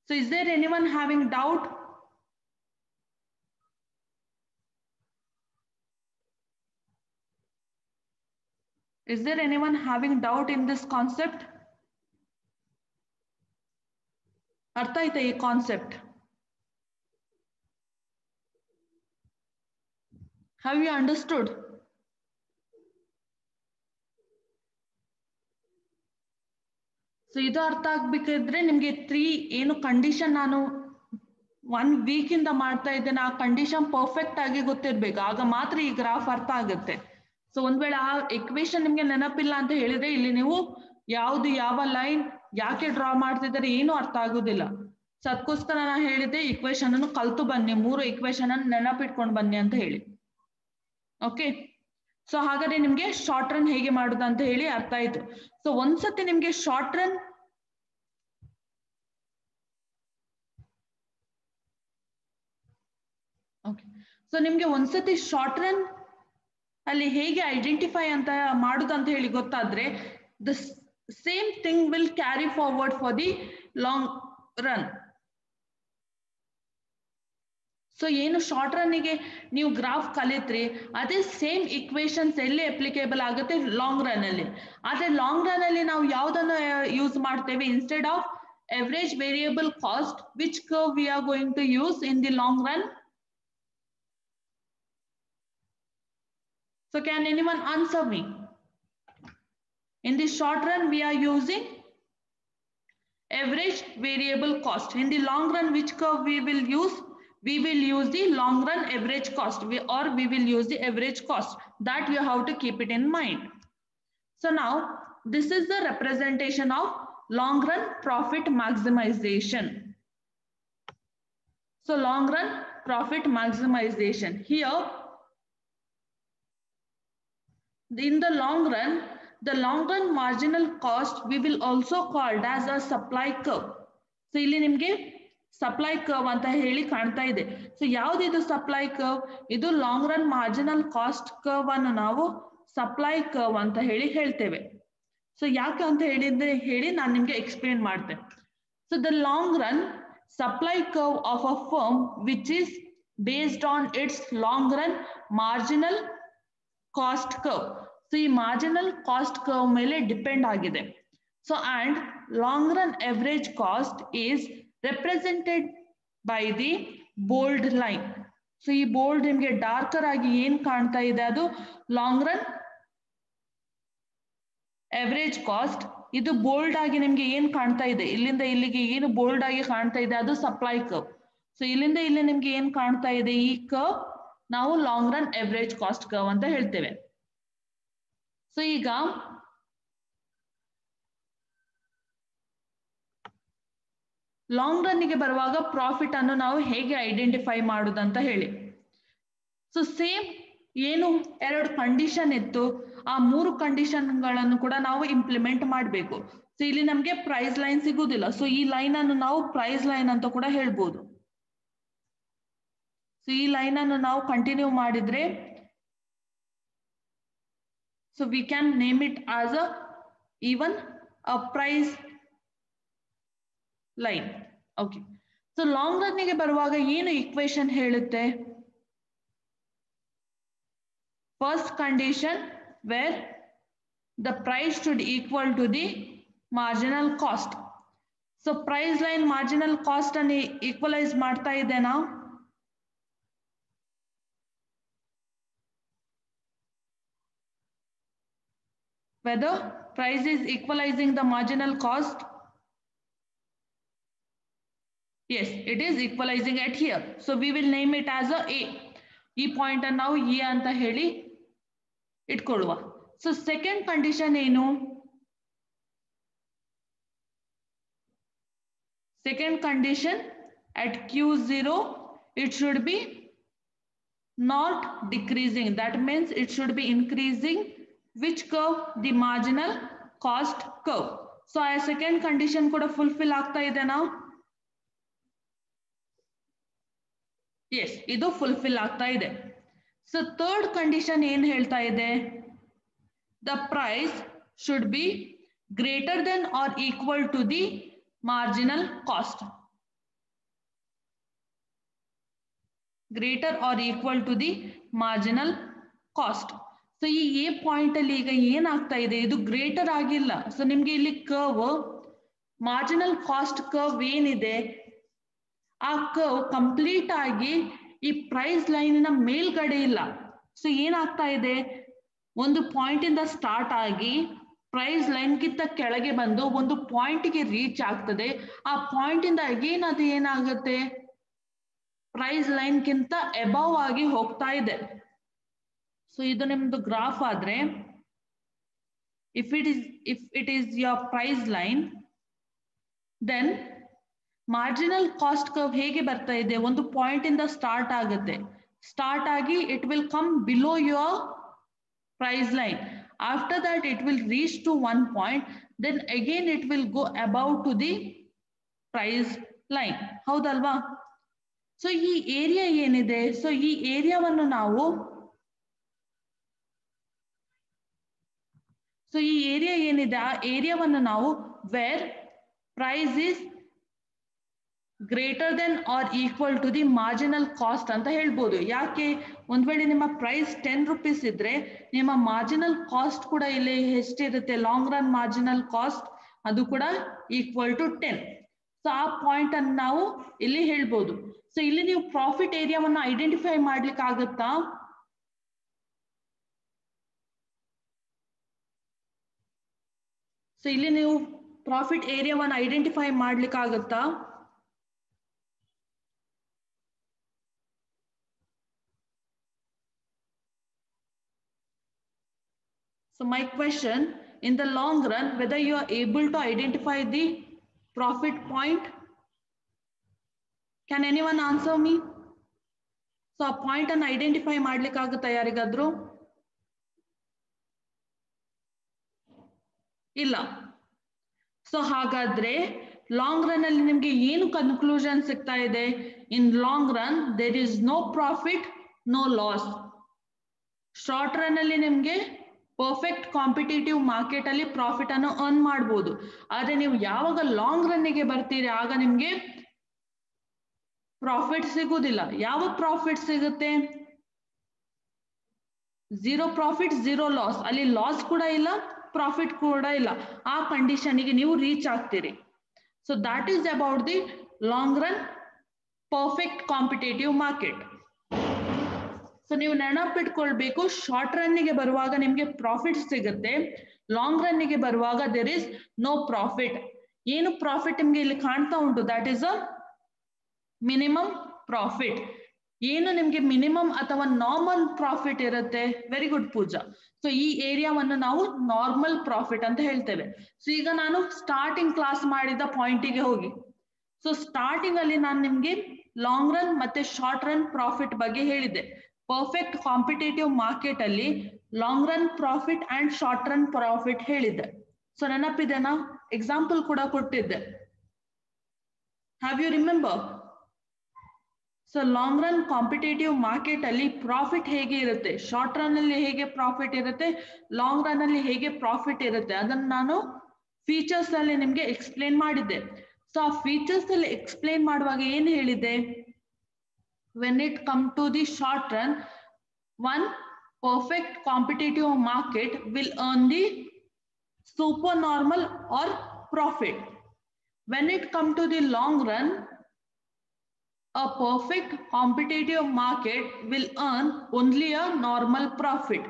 So is there anyone having doubt? Is there anyone having doubt in this concept? ಅರ್ಥ ಆಯ್ತಾ ಈ concept? Have you understood? So ಇದು ಅರ್ಥ ಆಗ್ಬೇಕಿದ್ರೆ ನಿಮ್ಗೆ 3 ಏನು condition ನಾನು 1 ವೀಕ್ ಇಂದ ಮಾಡ್ತಾ ಇದ್ದೇನೆ ಆ ಕಂಡೀಷನ್ ಪರ್ಫೆಕ್ಟ್ ಆಗಿ ಗೊತ್ತಿರ್ಬೇಕು, ಆಗ ಮಾತ್ರ ಈ ಗ್ರಾಫ್ ಅರ್ಥ ಆಗುತ್ತೆ. ಸೊ ಒಂದ್ ವೇಳೆ ಆ ಇಕ್ವೇಶನ್ ನಿಮ್ಗೆ ನೆನಪಿಲ್ಲ ಅಂತ ಹೇಳಿದ್ರೆ ಇಲ್ಲಿ ನೀವು ಯಾವ್ದು ಯಾವ ಲೈನ್ ಯಾಕೆ ಡ್ರಾ ಮಾಡ್ತಿದ್ದಾರೆ ಏನು ಅರ್ಥ ಆಗುದಿಲ್ಲ. ಸೊ ಅದಕ್ಕೋಸ್ಕರ ನಾನು ಹೇಳಿದ್ದೆ ಇಕ್ವೇಶನ್ ಅನ್ನು ಕಲ್ತು ಬನ್ನಿ, 3 ಇಕ್ವೇಶನ್ ಅನ್ನು ನೆನಪಿಟ್ಕೊಂಡು ಬನ್ನಿ ಅಂತ ಹೇಳಿ. ಓಕೆ, ಸೊ ಹಾಗಾದ್ರೆ ನಿಮ್ಗೆ ಶಾರ್ಟ್ ರನ್ ಹೇಗೆ ಮಾಡುದು ಅಂತ ಹೇಳಿ ಅರ್ಥ ಆಯ್ತು. ಸೊ ಒಂದ್ಸತಿ ನಿಮ್ಗೆ ಶಾರ್ಟ್ ರನ್ ಓಕೆ, ಸೊ ನಿಮ್ಗೆ ಒಂದ್ಸತಿ ಶಾರ್ಟ್ ರನ್ ಅಲ್ಲಿ ಹೇಗೆ ಐಡೆಂಟಿಫೈ ಅಂತ ಮಾಡುದಂತ ಹೇಳಿ ಗೊತ್ತಾದ್ರೆ the same thing will carry forward for the long run. So ಏನು ಶಾರ್ಟ್ ರನ್ನಿಗೆ ನೀವು ಗ್ರಾಫ್ ಕಲಿತ್ರಿ ಅದೇ ಸೇಮ್ ಇಕ್ವೇಶನ್ಸ್ ಎಲ್ಲಿ ಅಪ್ಲಿಕೇಬಲ್ ಆಗುತ್ತೆ ಲಾಂಗ್ ರನ್ ಅಲ್ಲಿ. ಆದ್ರೆ ಲಾಂಗ್ ರನ್ ಅಲ್ಲಿ ನಾವು ಯಾವ್ದನ್ನ ಯೂಸ್ ಮಾಡ್ತೇವೆ instead of average variable cost, which curve we are going to use in the long run? So can anyone answer me? In the short run we are using average variable cost. In the long run which curve we will use? We will use the long run average cost, or we will use the average cost. That you have to keep it in mind. So now this is the representation of long run profit maximization. So long run profit maximization. Here in the long run marginal cost we will also called as a supply curve. So ಇಲ್ಲಿ ನಿಮಗೆ supply curve ಅಂತ ಹೇಳಿ ಕಾಣ್ತಾ ಇದೆ. So ಯಾವ್ದಿದು supply curve? ಇದು long run marginal cost curve ಅನ್ನು ನಾವು ಸಪ್ಲೈ ಕರ್ವ್ ಅಂತ ಹೇಳ್ತೇವೆ. ಸೊ ಯಾಕೆ ಅಂತ ಹೇಳಿ ನಾನು ನಿಮ್ಗೆ ಎಕ್ಸ್ಪ್ಲೇನ್ ಮಾಡ್ತೇನೆ. So the long run supply curve of a firm which is based on its long run marginal cost curve. So ಈ ಮಾರ್ಜಿನಲ್ ಕಾಸ್ಟ್ ಕರ್ವ್ ಮೇಲೆ ಡಿಪೆಂಡ್ ಆಗಿದೆ. So and long run average cost is represented by the bold line. So ಈ bold ನಿಮಗೆ darker ಆಗಿ ಏನ್ ಕಾಣ್ತಾ ಇದೆ ಅದು ಲಾಂಗ್ ರನ್ ಎವರೇಜ್ ಕಾಸ್ಟ್. ಇದು ಬೋಲ್ಡ್ ಆಗಿ ನಿಮ್ಗೆ ಏನ್ ಕಾಣ್ತಾ ಇದೆ ಇಲ್ಲಿಂದ ಇಲ್ಲಿಗೆ ಏನು ಬೋಲ್ಡ್ ಆಗಿ ಕಾಣ್ತಾ ಇದೆ ಅದು ಸಪ್ಲೈ ಕರ್ವ್. ಸೊ ಇಲ್ಲಿಂದ ಇಲ್ಲಿ ನಿಮ್ಗೆ ಏನ್ ಕಾಣ್ತಾ ಇದೆ ಈ ಕರ್ವ್ ನಾವು long run average cost curve ಅಂತ ಹೇಳ್ತೇವೆ. ಸೊ ಈಗ ಲಾಂಗ್ ರನ್ನಿಗೆ ಬರುವಾಗ ಪ್ರಾಫಿಟ್ ಅನ್ನು ನಾವು ಹೇಗೆ ಐಡೆಂಟಿಫೈ ಮಾಡುದಂತ ಹೇಳಿ. ಸೊ ಸೇಮ್ ಏನು ಎರಡು ಕಂಡೀಷನ್ ಇತ್ತು ಆ ಮೂರು ಕಂಡೀಷನ್ಗಳನ್ನು ಕೂಡ ನಾವು ಇಂಪ್ಲಿಮೆಂಟ್ ಮಾಡಬೇಕು. ಸೊ ಇಲ್ಲಿ ನಮಗೆ ಪ್ರೈಸ್ ಲೈನ್ ಸಿಗುವುದಿಲ್ಲ. ಸೊ ಈ ಲೈನ್ ಅನ್ನು ನಾವು ಪ್ರೈಸ್ ಲೈನ್ ಅಂತ ಕೂಡ ಹೇಳ್ಬೋದು. ಸೊ ಈ ಲೈನ್ ಅನ್ನು ನಾವು ಕಂಟಿನ್ಯೂ ಮಾಡಿದ್ರೆ so we can name it as a even a price line. Okay. So long ರನ್ನಿಗೆ ಬರುವಾಗ ಏನು ಇಕ್ವೇಶನ್ ಹೇಳುತ್ತೆ? First condition where the price should equal to the marginal cost. So price line marginal cost ಅನ್ನು equalise ಮಾಡ್ತಾ ಇದ್ದೇನಾ? Whether price is equalising the marginal cost? Yes, it is equalizing at here. So we will name it as a A. ಈ point ಅನ್ನು ನಾವು A ಅಂತ ಹೇಳಿ ಇಟ್ಕೊಳ್ಳುವ. So second condition ಏನು? Second condition at Q0 it should be not decreasing. That means it should be increasing. Which curve? The marginal cost curve. So ಆ second condition ಕೂಡ fulfil ಆಗ್ತಾ ಇದೆ ನಾವು. ಎಸ್, ಇದು ಫುಲ್ಫಿಲ್ ಆಗ್ತಾ ಇದೆ. ಸೊ ಥರ್ಡ್ ಕಂಡೀಷನ್ ಏನ್ ಹೇಳ್ತಾ ಇದೆ? The price should be greater than or equal to the marginal cost. Greater or equal to the marginal cost. So ಈ ಎ ಪಾಯಿಂಟ್ ಅಲ್ಲಿ ಈಗ ಏನಾಗ್ತಾ ಇದೆ? ಇದು ಗ್ರೇಟರ್ ಆಗಿಲ್ಲ. ಸೊ ನಿಮ್ಗೆ ಇಲ್ಲಿ ಕರ್ವ್ ಮಾರ್ಜಿನಲ್ ಕಾಸ್ಟ್ ಕರ್ವ್ ಏನಿದೆ ಆ ಕರ್ವ್ ಕಂಪ್ಲೀಟ್ ಆಗಿ ಈ ಪ್ರೈಸ್ ಲೈನಿನ ಮೇಲ್ಗಡೆ ಇಲ್ಲ. ಸೊ ಏನಾಗ್ತಾ ಇದೆ? ಒಂದು ಪಾಯಿಂಟ್ ಇಂದ ಸ್ಟಾರ್ಟ್ ಆಗಿ ಪ್ರೈಸ್ ಲೈನ್ ಗಿಂತ ಕೆಳಗೆ ಬಂದು ಒಂದು ಪಾಯಿಂಟ್ ಗೆ ರೀಚ್ ಆಗ್ತದೆ. ಆ ಪಾಯಿಂಟ್ ಇಂದ ಅಗೇನ್ ಅದು ಏನಾಗುತ್ತೆ? ಪ್ರೈಸ್ ಲೈನ್ ಗಿಂತ ಅಬವ್ ಆಗಿ ಹೋಗ್ತಾ ಇದೆ. ಸೊ ಇದು ನಿಮ್ದು ಗ್ರಾಫ್ ಆದ್ರೆ if it is your price line, then marginal cost curve ಹೇಗೆ ಬರ್ತಾ ಇದೆ? ಒಂದು ಪಾಯಿಂಟ್ ಇಂದ ಸ್ಟಾರ್ಟ್ ಆಗುತ್ತೆ. ಸ್ಟಾರ್ಟ್ ಆಗಿ it will come below your price line. After that it will reach to one point, then again it will go above to the price line. ಹೌದಲ್ವಾ? So ಈ area ಏನಿದೆ, ಸೊ ಈ ಏರಿಯಾವನ್ನು ನಾವು so ಈ area ಏನಿದೆ ಆ ಏರಿಯಾವನ್ನು ನಾವು where price is greater than or equal to the marginal cost ಅಂತ ಹೇಳ್ಬೋದು. ಯಾಕೆ? ಒಂದ್ ವೇಳೆ ನಿಮ್ಮ ಪ್ರೈಸ್ 10 ರೂಪೀಸ್ ಇದ್ರೆ ನಿಮ್ಮ ಮಾರ್ಜಿನಲ್ ಕಾಸ್ಟ್ ಕೂಡ ಇಲ್ಲಿ ಎಷ್ಟಿರುತ್ತೆ? ಲಾಂಗ್ ರನ್ ಮಾರ್ಜಿನಲ್ ಕಾಸ್ಟ್ ಅದು ಕೂಡ ಈಕ್ವಲ್ ಟು 10. ಸೊ ಆ ಪಾಯಿಂಟ್ ಅನ್ನು ನಾವು ಇಲ್ಲಿ ಹೇಳ್ಬೋದು. ಸೊ ಇಲ್ಲಿ ನೀವು ಪ್ರಾಫಿಟ್ ಏರಿಯಾವನ್ನು ಐಡೆಂಟಿಫೈ ಮಾಡ್ಲಿಕ್ಕೆ ಆಗುತ್ತಾ? ಸೊ ಇಲ್ಲಿ ನೀವು ಪ್ರಾಫಿಟ್ ಏರಿಯಾವನ್ನು ಐಡೆಂಟಿಫೈ ಮಾಡ್ಲಿಕ್ಕೆ ಆಗುತ್ತಾ? So my question, in the long run, whether you are able to identify the profit point? Can anyone answer me? So a point and identify ಮಾಡ್ಲಿಕ್ಕೆ ಆಗುತ್ತಾ ಯಾರಿಗಾದ್ರೂ? ಇಲ್ಲ. ಸೊ ಹಾಗಾದ್ರೆ ಲಾಂಗ್ ರನ್ ಅಲ್ಲಿ ನಿಮ್ಗೆ ಏನು ಕನ್ಕ್ಲೂಷನ್ ಸಿಗ್ತಾ ಇದೆ? In long run there is no profit, no loss. Short run ಅಲ್ಲಿ ನಿಮ್ಗೆ ಪರ್ಫೆಕ್ಟ್ ಕಾಂಪಿಟೇಟಿವ್ ಮಾರ್ಕೆಟ್ ಅಲ್ಲಿ ಪ್ರಾಫಿಟ್ ಅನ್ನು ಅರ್ನ್ ಮಾಡಬಹುದು. ಆದ್ರೆ ನೀವು ಯಾವಾಗ ಲಾಂಗ್ ರನ್ನಿಗೆ ಬರ್ತೀರಿ ಆಗ ನಿಮ್ಗೆ ಪ್ರಾಫಿಟ್ ಸಿಗುವುದಿಲ್ಲ. ಯಾವ ಪ್ರಾಫಿಟ್ ಸಿಗುತ್ತೆ? Zero profit zero loss. ಅಲ್ಲಿ ಲಾಸ್ ಕೂಡ ಇಲ್ಲ, ಪ್ರಾಫಿಟ್ ಕೂಡ ಇಲ್ಲ. ಆ ಕಂಡೀಷನ್ಗೆ ನೀವು ರೀಚ್ ಆಗ್ತೀರಿ. So that is about the long run perfect competitive market. ಸೊ ನೀವು ನೆನಪಿಟ್ಕೊಳ್ಬೇಕು, ಶಾರ್ಟ್ ರನ್ನಿಗೆ ಬರುವಾಗ ನಿಮ್ಗೆ ಪ್ರಾಫಿಟ್ ಸಿಗುತ್ತೆ, ಲಾಂಗ್ ರನ್ನಿಗೆ ಬರುವಾಗ ದೇರ್ ಇಸ್ ನೋ ಪ್ರಾಫಿಟ್. ಏನು ಪ್ರಾಫಿಟ್ ನಿಮ್ಗೆ ಇಲ್ಲಿ ಕಾಣ್ತಾ ಉಂಟು? That is a minimum profit. ಏನು ನಿಮ್ಗೆ ಮಿನಿಮಮ್ ಅಥವಾ ನಾರ್ಮಲ್ ಪ್ರಾಫಿಟ್ ಇರುತ್ತೆ? ವೆರಿ ಗುಡ್ ಪೂಜಾ. ಸೊ ಈ ಏರಿಯಾವನ್ನು ನಾವು ನಾರ್ಮಲ್ ಪ್ರಾಫಿಟ್ ಅಂತ ಹೇಳ್ತೇವೆ. ಸೊ ಈಗ ನಾನು ಸ್ಟಾರ್ಟಿಂಗ್ ಕ್ಲಾಸ್ ಮಾಡಿದ ಪಾಯಿಂಟಿಗೆ ಹೋಗಿ. ಸೊ ಸ್ಟಾರ್ಟಿಂಗ್ ಅಲ್ಲಿ ನಾನು ನಿಮ್ಗೆ ಲಾಂಗ್ ರನ್ ಮತ್ತೆ ಶಾರ್ಟ್ ರನ್ ಪ್ರಾಫಿಟ್ ಬಗ್ಗೆ ಹೇಳಿದ್ದೆ. ಪರ್ಫೆಕ್ಟ್ ಕಾಂಪಿಟೇಟಿವ್ ಮಾರ್ಕೆಟ್ ಅಲ್ಲಿ long run profit and short run profit ಹೇಳಿದ್ದೆ. ಸೊ ನೆನಪಿದೆನಾ? ಎಕ್ಸಾಂಪಲ್ ಕೂಡ ಕೊಟ್ಟಿದ್ದೆ. Have you remember? So long run competitive market ಅಲ್ಲಿ ಪ್ರಾಫಿಟ್ ಹೇಗೆ ಇರುತ್ತೆ, ಶಾರ್ಟ್ ರನ್ ಅಲ್ಲಿ ಹೇಗೆ ಪ್ರಾಫಿಟ್ ಇರುತ್ತೆ, ಲಾಂಗ್ ರನ್ ಅಲ್ಲಿ ಹೇಗೆ ಪ್ರಾಫಿಟ್ ಇರುತ್ತೆ, ಅದನ್ನು ನಾನು ಫೀಚರ್ಸ್ ಅಲ್ಲಿ ನಿಮ್ಗೆ ಎಕ್ಸ್ಪ್ಲೇನ್ ಮಾಡಿದ್ದೆ. ಸೊ ಆ ಫೀಚರ್ಸ್ ಅಲ್ಲಿ ಎಕ್ಸ್ಪ್ಲೇನ್ ಮಾಡುವಾಗ ಏನು ಹೇಳಿದ್ದೆ? When it comes to the short run, one perfect competitive market will earn the supernormal or profit. When it comes to the long run, a perfect competitive market will earn only a normal profit.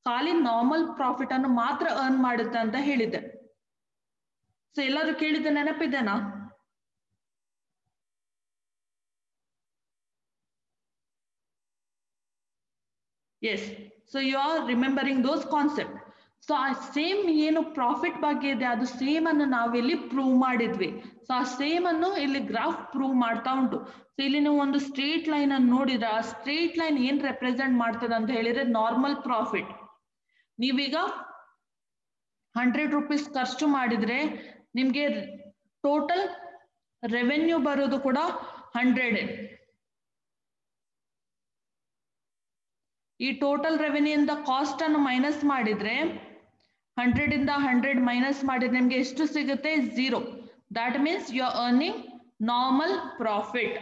ಖಾಲಿ normal profit ಅನ್ನು ಮಾತ್ರ earn ಮಾಡುತ್ತೆ ಅಂತ ಹೇಳಿದ್ದೆ. So ಎಲ್ಲರೂ ಕೇಳಿದ್ದೆ ನೆನಪಿದೆನಾ? Yes, so you are remembering those concepts. So ಆ same ಏನು ಪ್ರಾಫಿಟ್ ಬಗ್ಗೆ ಇದೆ ಅದು ಸೇಮ್ ಅನ್ನು ನಾವಿಲ್ಲಿ ಪ್ರೂವ್ ಮಾಡಿದ್ವಿ. ಸೊ ಆ ಸೇಮ್ ಅನ್ನು ಇಲ್ಲಿ ಗ್ರಾಫ್ ಪ್ರೂವ್ ಮಾಡ್ತಾ ಉಂಟು. ಸೊ ಇಲ್ಲಿ ನೀವು ಒಂದು ಸ್ಟ್ರೇಟ್ ಲೈನ್ ಅನ್ನು ನೋಡಿದ್ರೆ ಆ ಸ್ಟ್ರೇಟ್ ಲೈನ್ ಏನ್ ರೆಪ್ರೆಸೆಂಟ್ ಮಾಡ್ತದೆ ಅಂತ ಹೇಳಿದ್ರೆ ನಾರ್ಮಲ್ ಪ್ರಾಫಿಟ್. ನೀವೀಗ 100 ರೂಪೀಸ್ ಖರ್ಚು ಮಾಡಿದ್ರೆ ನಿಮ್ಗೆ ಟೋಟಲ್ ರೆವೆನ್ಯೂ ಬರೋದು ಕೂಡ 100. ಈ ಟೋಟಲ್ ರೆವೆನ್ಯೂ ಇಂದ ಕಾಸ್ಟ್ ಅನ್ನು ಮೈನಸ್ ಮಾಡಿದ್ರೆ 100 ಇಂದ 100 ಮೈನಸ್ ಮಾಡಿದ್ರೆ ನಿಮ್ಗೆ ಎಷ್ಟು ಸಿಗುತ್ತೆ? 0. That means you are earning normal profit.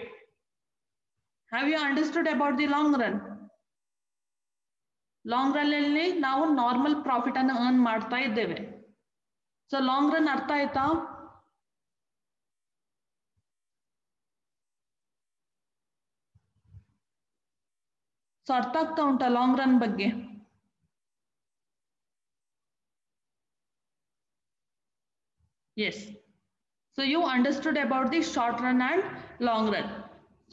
Have you understood about the long run? Long run ಅಲ್ಲಿ ನಾವು ನಾರ್ಮಲ್ ಪ್ರಾಫಿಟ್ ಅನ್ನು ಅರ್ನ್ ಮಾಡ್ತಾ ಇದ್ದೇವೆ. ಸೊ ಲಾಂಗ್ ರನ್ ಅರ್ಥ ಆಯ್ತಾ? ಸೊ ಅರ್ಥ ಆಗ್ತಾ ಉಂಟಾ ಲಾಂಗ್ ರನ್ ಬಗ್ಗೆ? Yes. So you understood about the short run and long run.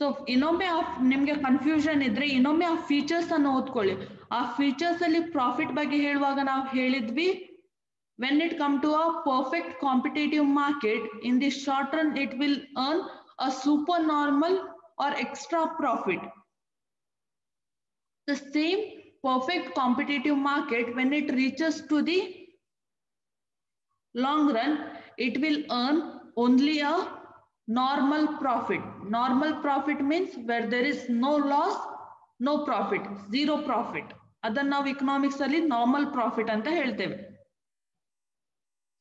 So ಇನ್ನೊಮ್ಮೆ ನಿಮ್ಗೆ ಕನ್ಫ್ಯೂಷನ್ ಇದ್ರೆ ಇನ್ನೊಮ್ಮೆ ಆ ಫೀಚರ್ಸ್ ಅನ್ನು ಓದ್ಕೊಳ್ಳಿ. ಆ ಫೀಚರ್ಸ್ ಅಲ್ಲಿ ಪ್ರಾಫಿಟ್ ಬಗ್ಗೆ ಹೇಳುವಾಗ ನಾವು ಹೇಳಿದ್ವಿ, when it come to a perfect competitive market, in the short run it will earn a supernormal or extra profit. The same perfect competitive market, when it reaches to the long run, it will earn only a normal profit. Normal profit means where there is no loss, no profit, zero profit. ಅದನ್ನ ನಾವು economics ಅಲ್ಲಿ normal profit ಅಂತ ಹೇಳ್ತೇವೆ.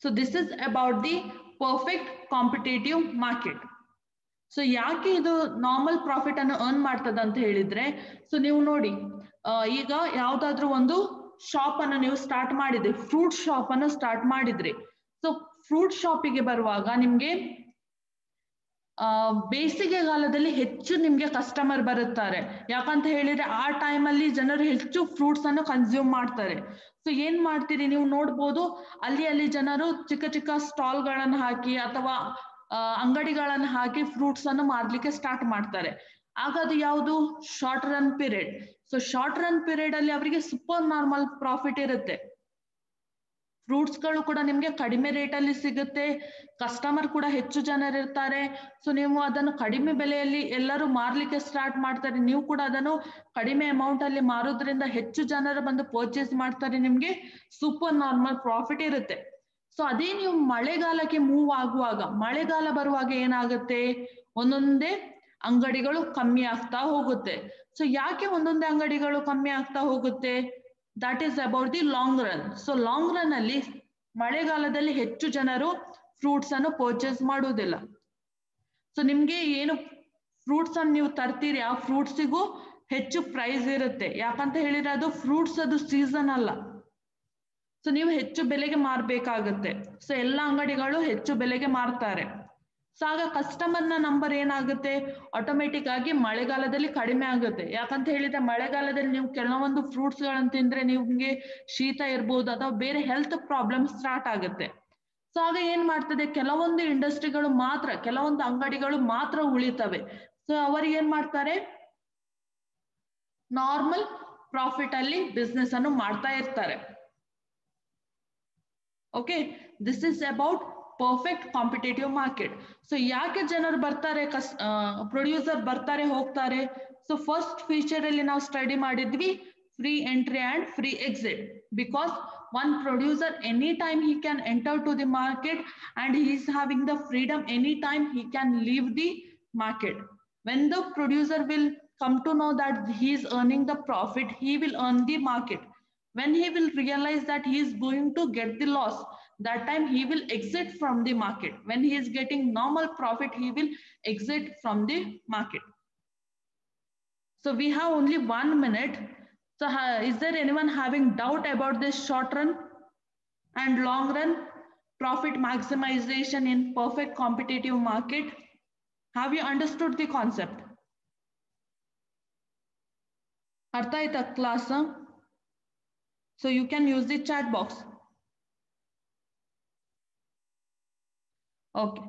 So this is about the perfect competitive market. So ಯಾಕೆ ಇದು normal profit ಅನ್ನು earn ಮಾಡ್ತದ ಅಂತ ಹೇಳಿದ್ರೆ, ಸೊ ನೀವು ನೋಡಿ ಈಗ ಯಾವ್ದಾದ್ರು ಒಂದು ಶಾಪ್ ಅನ್ನು ನೀವು ಸ್ಟಾರ್ಟ್ ಮಾಡಿದ್ರಿ, ಫ್ರೂಟ್ ಶಾಪ್ ಅನ್ನು ಸ್ಟಾರ್ಟ್ ಮಾಡಿದ್ರಿ. ಸೊ ಫ್ರೂಟ್ ಶಾಪಿಗೆ ಬರುವಾಗ ನಿಮ್ಗೆ ಬೇಸಿಗೆಗಾಲದಲ್ಲಿ ಹೆಚ್ಚು ನಿಮ್ಗೆ ಕಸ್ಟಮರ್ ಬರುತ್ತಾರೆ. ಯಾಕಂತ ಹೇಳಿದ್ರೆ ಆ ಟೈಮಲ್ಲಿ ಜನರು ಹೆಚ್ಚು ಫ್ರೂಟ್ಸ್ ಅನ್ನು ಕನ್ಸ್ಯೂಮ್ ಮಾಡ್ತಾರೆ. ಸೊ ಏನ್ ಮಾಡ್ತೀರಿ ನೀವು ನೋಡ್ಬೋದು, ಅಲ್ಲಿ ಜನರು ಚಿಕ್ಕ ಚಿಕ್ಕ ಸ್ಟಾಲ್ ಗಳನ್ನ ಹಾಕಿ ಅಥವಾ ಅಂಗಡಿಗಳನ್ನು ಹಾಕಿ ಫ್ರೂಟ್ಸ್ ಅನ್ನು ಮಾರ್ಲಿಕ್ಕೆ ಸ್ಟಾರ್ಟ್ ಮಾಡ್ತಾರೆ. ಆಗ ಅದು ಯಾವುದು short run period. So short run period ಅಲ್ಲಿ ಅವರಿಗೆ ಸೂಪರ್ ನಾರ್ಮಲ್ ಪ್ರಾಫಿಟ್ ಇರುತ್ತೆ. ಫ್ರೂಟ್ಸ್ ಗಳು ಕೂಡ ನಿಮ್ಗೆ ಕಡಿಮೆ ರೇಟ್ ಅಲ್ಲಿ ಸಿಗುತ್ತೆ, ಕಸ್ಟಮರ್ ಕೂಡ ಹೆಚ್ಚು ಜನರು ಇರ್ತಾರೆ. ಸೊ ನೀವು ಅದನ್ನು ಕಡಿಮೆ ಬೆಲೆಯಲ್ಲಿ ಎಲ್ಲರೂ ಮಾರ್ಲಿಕ್ಕೆ ಸ್ಟಾರ್ಟ್ ಮಾಡ್ತಾರೆ. ನೀವು ಕೂಡ ಅದನ್ನು ಕಡಿಮೆ ಅಮೌಂಟ್ ಅಲ್ಲಿ ಮಾರೋದ್ರಿಂದ ಹೆಚ್ಚು ಜನರು ಬಂದು ಪರ್ಚೇಸ್ ಮಾಡ್ತಾರೆ, ನಿಮ್ಗೆ ಸೂಪರ್ ನಾರ್ಮಲ್ ಪ್ರಾಫಿಟ್ ಇರುತ್ತೆ. ಸೊ ಅದೇ ನೀವು ಮಳೆಗಾಲಕ್ಕೆ ಮೂವ್ ಆಗುವಾಗ, ಮಳೆಗಾಲ ಬರುವಾಗ ಏನಾಗುತ್ತೆ, ಒಂದೊಂದೇ ಅಂಗಡಿಗಳು ಕಮ್ಮಿ ಆಗ್ತಾ ಹೋಗುತ್ತೆ. ಸೊ ಯಾಕೆ ಒಂದೊಂದೇ ಅಂಗಡಿಗಳು ಕಮ್ಮಿ ಆಗ್ತಾ ಹೋಗುತ್ತೆ? That is about the long run. So long run ಅಲ್ಲಿ ಮಳೆಗಾಲದಲ್ಲಿ ಹೆಚ್ಚು ಜನರು ಫ್ರೂಟ್ಸ್ ಅನ್ನು ಪರ್ಚೇಸ್ ಮಾಡುವುದಿಲ್ಲ. ಸೊ ನಿಮ್ಗೆ ಏನು ಫ್ರೂಟ್ಸ್ ಅನ್ನು ನೀವು ತರ್ತೀರಿ, ಆ ಫ್ರೂಟ್ಸಿಗೂ ಹೆಚ್ಚು ಪ್ರೈಸ್ ಇರುತ್ತೆ. ಯಾಕಂತ ಹೇಳಿದ್ರೆ ಅದು ಫ್ರೂಟ್ಸ್ ಅದು ಸೀಸನ್ ಅಲ್ಲ. ಸೊ ನೀವು ಹೆಚ್ಚು ಬೆಲೆಗೆ ಮಾರಬೇಕಾಗುತ್ತೆ. ಸೊ ಎಲ್ಲ ಅಂಗಡಿಗಳು ಹೆಚ್ಚು ಬೆಲೆಗೆ ಮಾರ್ತಾರೆ. ಸೊ ಆಗ ಕಸ್ಟಮರ್ನ ನಂಬರ್ ಏನಾಗುತ್ತೆ, ಆಟೋಮೆಟಿಕ್ ಆಗಿ ಮಳೆಗಾಲದಲ್ಲಿ ಕಡಿಮೆ ಆಗುತ್ತೆ. ಯಾಕಂತ ಹೇಳಿದ್ರೆ ಮಳೆಗಾಲದಲ್ಲಿ ನೀವು ಕೆಲವೊಂದು ಫ್ರೂಟ್ಸ್ ಗಳನ್ನು ತಿಂದ್ರೆ ನಿಮ್ಗೆ ಶೀತ ಇರ್ಬೋದು ಅಥವಾ ಬೇರೆ ಹೆಲ್ತ್ ಪ್ರಾಬ್ಲಮ್ ಸ್ಟಾರ್ಟ್ ಆಗುತ್ತೆ. ಸೊ ಆಗ ಏನ್ ಮಾಡ್ತದೆ, ಕೆಲವೊಂದು ಇಂಡಸ್ಟ್ರಿಗಳು ಮಾತ್ರ, ಕೆಲವೊಂದು ಅಂಗಡಿಗಳು ಮಾತ್ರ ಉಳಿತವೆ. ಸೊ ಅವರಿಗೆ ಏನ್ ಮಾಡ್ತಾರೆ, ನಾರ್ಮಲ್ ಪ್ರಾಫಿಟ್ ಅಲ್ಲಿ ಬಿಸ್ನೆಸ್ ಅನ್ನು ಮಾಡ್ತಾ ಇರ್ತಾರೆ. Okay, this is about perfect competitive market. So ಯಾಕೆ ಜನರು ಬರ್ತಾರೆ, ಪ್ರೊಡ್ಯೂಸರ್ ಬರ್ತಾರೆ ಹೋಗ್ತಾರೆ? ಸೊ ಫಸ್ಟ್ ಫೀಚರ್ ಅಲ್ಲಿ ನಾವು ಸ್ಟಡಿ ಮಾಡಿದ್ವಿ free entry and free exit. Because one producer anytime he can enter to the market and he is having the freedom anytime he can leave the market. When the producer will come to know that he is earning the profit, he will earn the market. When he will realize that he is going to get the loss, that time he will exit from the market. When he is getting normal profit, he will exit from the market. So we have only 1 minute. So is there anyone having doubt about this short run and long run profit maximization in perfect competitive market? Have you understood the concept? Artha aita class? So you can use the chat box. Okay.